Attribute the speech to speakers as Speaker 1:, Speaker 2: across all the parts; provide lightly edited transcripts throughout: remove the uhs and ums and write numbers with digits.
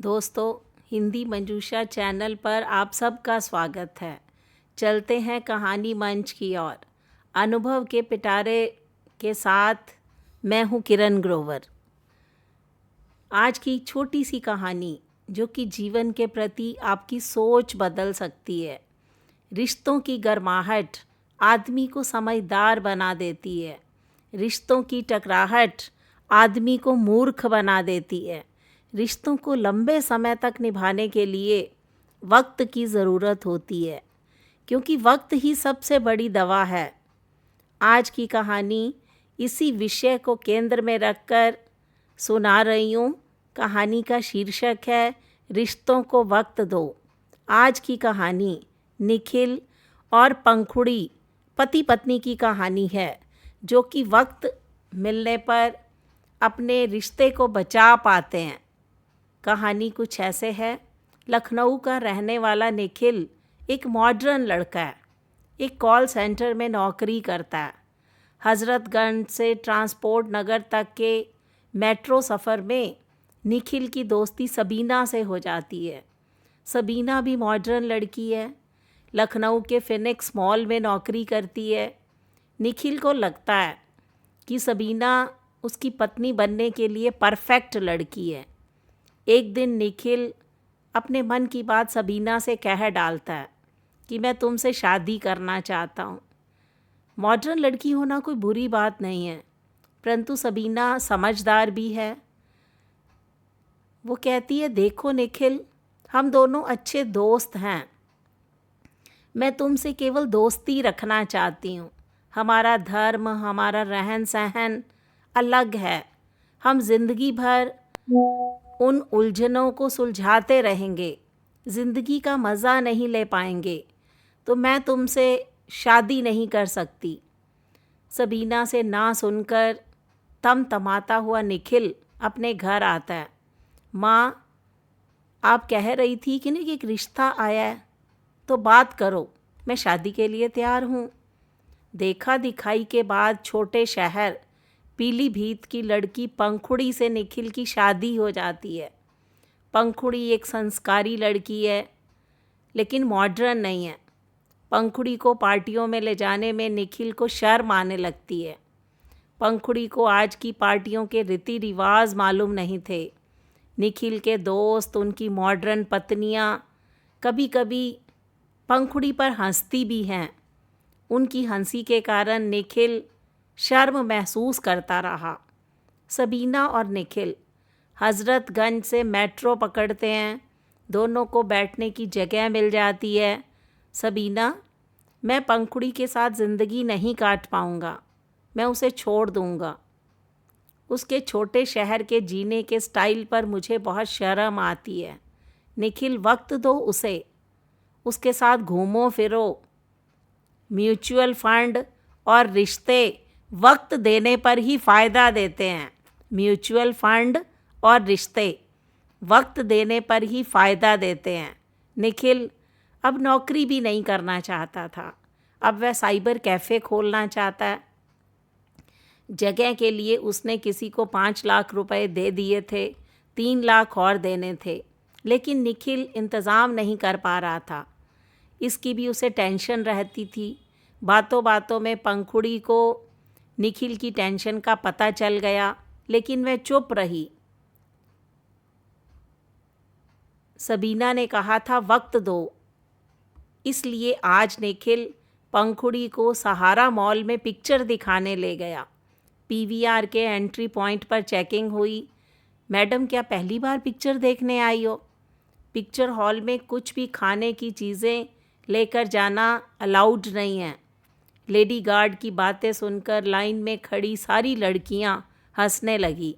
Speaker 1: दोस्तों, हिंदी मंजूषा चैनल पर आप सबका स्वागत है। चलते हैं कहानी मंच की ओर। अनुभव के पिटारे के साथ मैं हूँ किरण ग्रोवर। आज की छोटी सी कहानी जो कि जीवन के प्रति आपकी सोच बदल सकती है। रिश्तों की गर्माहट आदमी को समझदार बना देती है। रिश्तों की टकराहट आदमी को मूर्ख बना देती है। रिश्तों को लंबे समय तक निभाने के लिए वक्त की ज़रूरत होती है, क्योंकि वक्त ही सबसे बड़ी दवा है। आज की कहानी इसी विषय को केंद्र में रखकर सुना रही हूँ। कहानी का शीर्षक है रिश्तों को वक्त दो। आज की कहानी निखिल और पंखुड़ी पति पत्नी की कहानी है, जो कि वक्त मिलने पर अपने रिश्ते को बचा पाते हैं। कहानी कुछ ऐसे है। लखनऊ का रहने वाला निखिल एक मॉडर्न लड़का है। एक कॉल सेंटर में नौकरी करता है। हज़रतगंज से ट्रांसपोर्ट नगर तक के मेट्रो सफ़र में निखिल की दोस्ती सबीना से हो जाती है। सबीना भी मॉडर्न लड़की है। लखनऊ के फिनिक्स मॉल में नौकरी करती है। निखिल को लगता है कि सबीना उसकी पत्नी बनने के लिए परफेक्ट लड़की है। एक दिन निखिल अपने मन की बात सबीना से कह डालता है कि मैं तुमसे शादी करना चाहता हूँ। मॉडर्न लड़की होना कोई बुरी बात नहीं है, परंतु सबीना समझदार भी है। वो कहती है, देखो निखिल, हम दोनों अच्छे दोस्त हैं। मैं तुमसे केवल दोस्ती रखना चाहती हूँ। हमारा धर्म, हमारा रहन सहन अलग है। हम जिंदगी भर उन उलझनों को सुलझाते रहेंगे, ज़िंदगी का मज़ा नहीं ले पाएंगे, तो मैं तुमसे शादी नहीं कर सकती। सबीना से ना सुनकर तमतमाता हुआ निखिल अपने घर आता है। माँ, आप कह रही थी कि नहीं कि एक रिश्ता आया है, तो बात करो, मैं शादी के लिए तैयार हूँ। देखा दिखाई के बाद छोटे शहर पीलीभीत की लड़की पंखुड़ी से निखिल की शादी हो जाती है। पंखुड़ी एक संस्कारी लड़की है, लेकिन मॉडर्न नहीं है। पंखुड़ी को पार्टियों में ले जाने में निखिल को शर्म आने लगती है। पंखुड़ी को आज की पार्टियों के रीति रिवाज मालूम नहीं थे। निखिल के दोस्त, उनकी मॉडर्न पत्नियाँ कभी कभी पंखुड़ी पर हंसती भी हैं। उनकी हंसी के कारण निखिल शर्म महसूस करता रहा। सबीना और निखिल हज़रतगंज से मेट्रो पकड़ते हैं। दोनों को बैठने की जगह मिल जाती है। सबीना, मैं पंखुड़ी के साथ ज़िंदगी नहीं काट पाऊँगा, मैं उसे छोड़ दूँगा। उसके छोटे शहर के जीने के स्टाइल पर मुझे बहुत शर्म आती है। निखिल, वक्त दो उसे, उसके साथ घूमो फिरो। म्यूचुअल फंड और रिश्ते वक्त देने पर ही फ़ायदा देते हैं। म्यूचुअल फंड और रिश्ते वक्त देने पर ही फ़ायदा देते हैं। निखिल अब नौकरी भी नहीं करना चाहता था। अब वह साइबर कैफ़े खोलना चाहता है। जगह के लिए उसने किसी को 5 लाख रुपए दे दिए थे, 3 लाख और देने थे, लेकिन निखिल इंतज़ाम नहीं कर पा रहा था। इसकी भी उसे टेंशन रहती थी। बातों बातों में पंखुड़ी को निखिल की टेंशन का पता चल गया, लेकिन वह चुप रही। सबीना ने कहा था वक्त दो, इसलिए आज निखिल पंखुड़ी को सहारा मॉल में पिक्चर दिखाने ले गया। पीवीआर के एंट्री पॉइंट पर चेकिंग हुई। मैडम, क्या पहली बार पिक्चर देखने आई हो? पिक्चर हॉल में कुछ भी खाने की चीज़ें लेकर जाना अलाउड नहीं है। लेडी गार्ड की बातें सुनकर लाइन में खड़ी सारी लड़कियां हंसने लगी।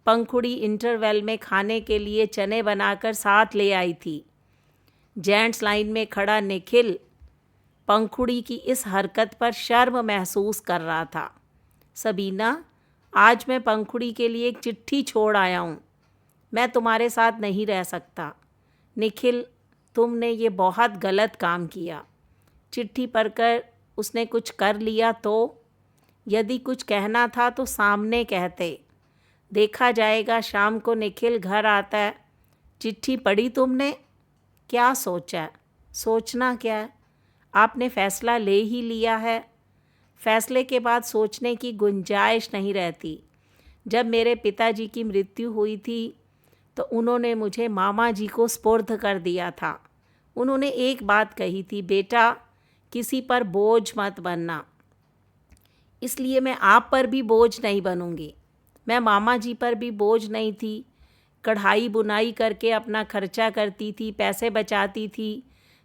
Speaker 1: पंखुड़ी इंटरवल में खाने के लिए चने बनाकर साथ ले आई थी। जेंट्स लाइन में खड़ा निखिल पंखुड़ी की इस हरकत पर शर्म महसूस कर रहा था। सबीना, आज मैं पंखुड़ी के लिए एक चिट्ठी छोड़ आया हूँ। मैं तुम्हारे साथ नहीं रह सकता। निखिल, तुमने ये बहुत गलत काम किया। चिट्ठी पढ़कर उसने कुछ कर लिया तो? यदि कुछ कहना था तो सामने कहते। देखा जाएगा। शाम को निखिल घर आता है। चिट्ठी पढ़ी तुमने? क्या सोचा? सोचना क्या है, आपने फैसला ले ही लिया है। फैसले के बाद सोचने की गुंजाइश नहीं रहती। जब मेरे पिताजी की मृत्यु हुई थी तो उन्होंने मुझे मामा जी को सुपुर्द कर दिया था। उन्होंने एक बात कही थी, बेटा किसी पर बोझ मत बनना। इसलिए मैं आप पर भी बोझ नहीं बनूंगी। मैं मामा जी पर भी बोझ नहीं थी। कढ़ाई बुनाई करके अपना खर्चा करती थी, पैसे बचाती थी।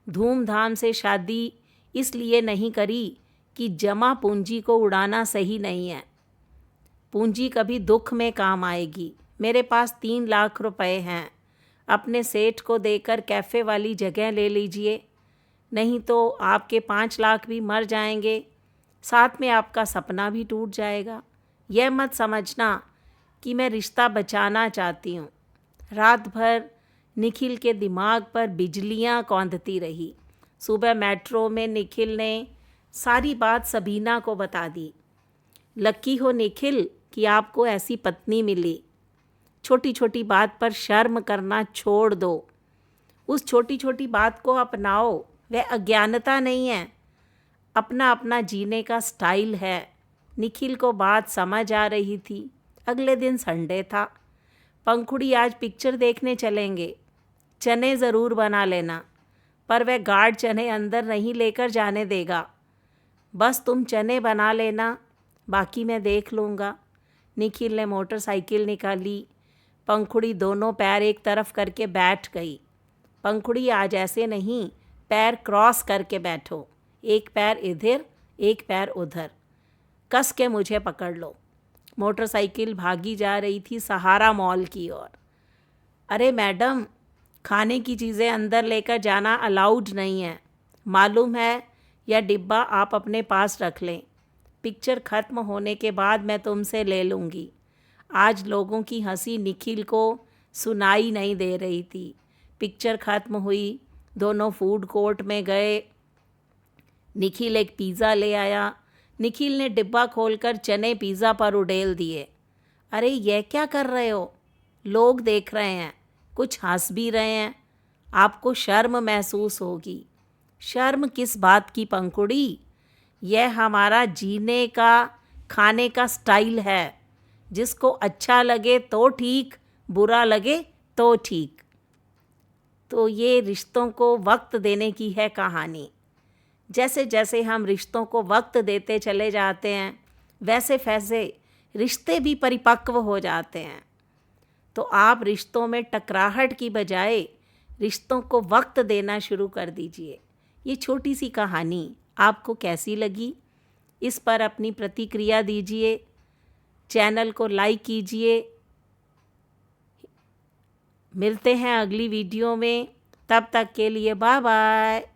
Speaker 1: धूमधाम से शादी इसलिए नहीं करी कि जमा पूंजी को उड़ाना सही नहीं है। पूंजी कभी दुख में काम आएगी। मेरे पास 3 लाख रुपए हैं। अपने सेठ को देकर कैफ़े वाली जगह ले लीजिए, नहीं तो आपके 5 लाख भी मर जाएंगे, साथ में आपका सपना भी टूट जाएगा। यह मत समझना कि मैं रिश्ता बचाना चाहती हूँ। रात भर निखिल के दिमाग पर बिजलियाँ कौंधती रही। सुबह मेट्रो में निखिल ने सारी बात सबीना को बता दी। लकी हो निखिल कि आपको ऐसी पत्नी मिली। छोटी छोटी बात पर शर्म करना छोड़ दो। उस छोटी छोटी बात को अपनाओ। वह अज्ञानता नहीं है, अपना अपना जीने का स्टाइल है। निखिल को बात समझ आ रही थी। अगले दिन संडे था। पंखुड़ी आज पिक्चर देखने चलेंगे। चने ज़रूर बना लेना, पर वह गाढ़ चने अंदर नहीं लेकर जाने देगा। बस तुम चने बना लेना, बाकी मैं देख लूँगा। निखिल ने मोटरसाइकिल निकाली। पंखुड़ी दोनों पैर एक तरफ करके बैठ गई। पंखुड़ी आज ऐसे नहीं, पैर क्रॉस करके बैठो। एक पैर इधर, एक पैर उधर। कस के मुझे पकड़ लो। मोटरसाइकिल भागी जा रही थी सहारा मॉल की ओर। अरे मैडम, खाने की चीज़ें अंदर लेकर जाना अलाउड नहीं है, मालूम है? यह डिब्बा आप अपने पास रख लें। पिक्चर ख़त्म होने के बाद मैं तुमसे ले लूँगी। आज लोगों की हंसी निखिल को सुनाई नहीं दे रही थी। पिक्चर ख़त्म हुई। दोनों फूड कोर्ट में गए। निखिल एक पिज़्ज़ा ले आया। निखिल ने डिब्बा खोलकर चने पिज़्ज़ा पर उड़ेल दिए। अरे यह क्या कर रहे हो? लोग देख रहे हैं, कुछ हंस भी रहे हैं। आपको शर्म महसूस होगी। शर्म किस बात की पंखुड़ी? यह हमारा जीने का, खाने का स्टाइल है। जिसको अच्छा लगे तो ठीक, बुरा लगे तो ठीक। तो ये रिश्तों को वक्त देने की है कहानी। जैसे जैसे हम रिश्तों को वक्त देते चले जाते हैं, वैसे वैसे रिश्ते भी परिपक्व हो जाते हैं। तो आप रिश्तों में टकराहट की बजाय रिश्तों को वक्त देना शुरू कर दीजिए। ये छोटी सी कहानी आपको कैसी लगी? इस पर अपनी प्रतिक्रिया दीजिए। चैनल को लाइक कीजिए। मिलते हैं अगली वीडियो में। तब तक के लिए बाय बाय।